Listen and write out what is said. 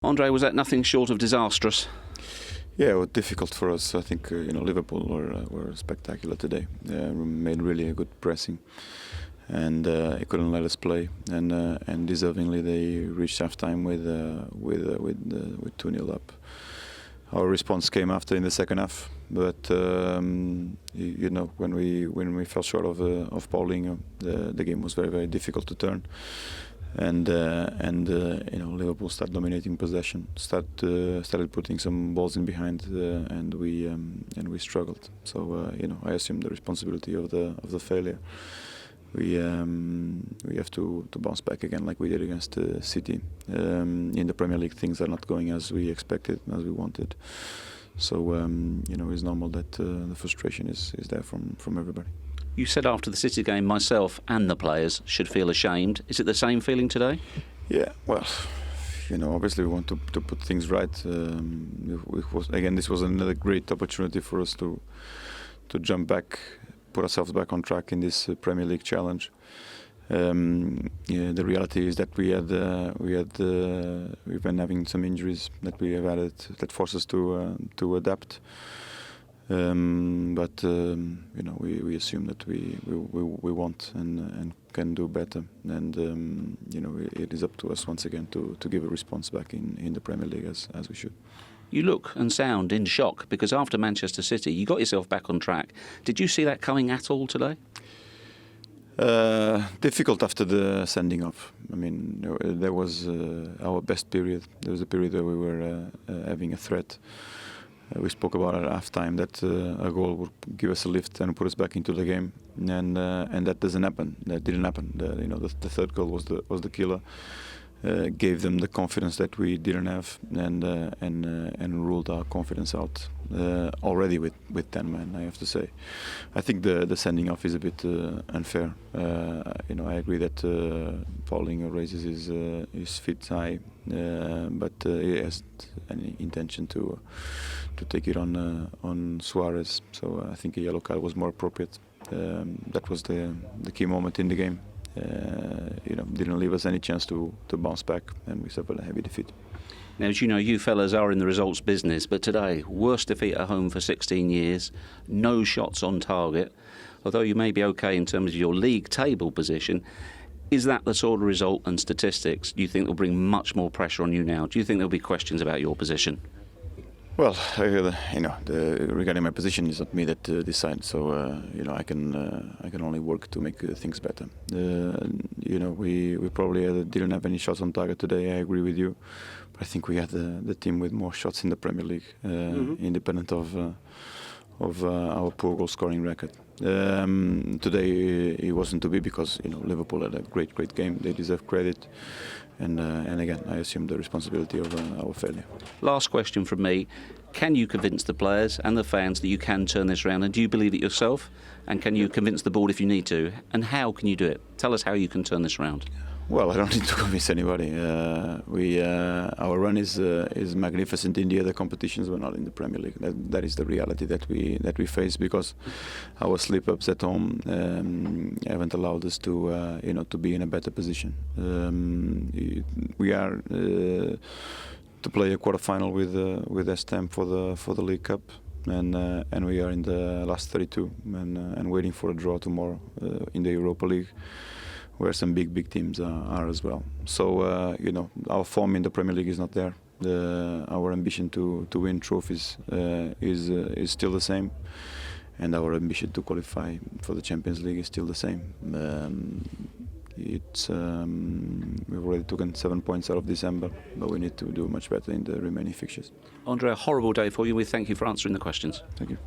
Andre, was that nothing short of disastrous? Yeah, it was difficult for us. I think Liverpool were spectacular today. Made really a good pressing, and it couldn't let us play. And deservingly, they reached half-time with 2-0 up. Our response came after in the second half, but when we fell short of Paulinho, the game was very difficult to turn. And Liverpool started dominating possession, started putting some balls in behind, and we struggled. So I assume the responsibility of the failure. We have to bounce back again like we did against City. In the Premier League, things are not going as we expected, as we wanted. So it's normal that the frustration is there from everybody. You said after the City game, myself and the players should feel ashamed. Is it the same feeling today? Yeah, well, obviously we want to put things right. This was another great opportunity for us to jump back, put ourselves back on track in this Premier League challenge. The reality is that we've been having some injuries that we have added that force us to adapt. But we assume that we want and can do better, and it is up to us once again to give a response back in the Premier League as we should. You look and sound in shock because after Manchester City, you got yourself back on track. Did you see that coming at all today? Difficult after the sending off. I mean, there was our best period. There was a period where we were having a threat. We spoke about at half-time that a goal would give us a lift and put us back into the game, and that doesn't happen. That didn't happen. The third goal was the killer. Gave them the confidence that we didn't have, and ruled our confidence out already with 10 men. I have to say, I think the sending off is a bit unfair. I agree that Paulinho raises his feet high, but he has any intention to take it on Suarez. So I think a yellow card was more appropriate. That was the key moment in the game. Didn't leave us any chance to bounce back, and we suffered a heavy defeat. Now, as you know, you fellas are in the results business, but today, worst defeat at home for 16 years, no shots on target. Although you may be okay in terms of your league table position, is that the sort of result and statistics you think will bring much more pressure on you now? Do you think there'll be questions about your position? Well, regarding my position, it's not me that decides. So I can only work to make things better. We probably didn't have any shots on target today. I agree with you, but I think we had the team with more shots in the Premier League, independent of our poor goal scoring record. Today it wasn't to be because Liverpool had a great game. They deserve credit. And again, I assume the responsibility of our failure. Last question from me. Can you convince the players and the fans that you can turn this around? And do you believe it yourself? And can you convince the board if you need to? And how can you do it? Tell us how you can turn this around. Well, I don't need to convince anybody. Our run is magnificent in the other competitions. We're not in the Premier League. That is the reality that we face because our slip-ups at home haven't allowed us to be in a better position. We are to play a quarter-final with West Ham for the League Cup, and we are in the last 32 and waiting for a draw tomorrow in the Europa League, where some big teams are as well. So our form in the Premier League is not there. Our ambition to win trophies is still the same, and our ambition to qualify for the Champions League is still the same. We've already taken 7 points out of December, but we need to do much better in the remaining fixtures. Andre, a horrible day for you. We thank you for answering the questions. Thank you.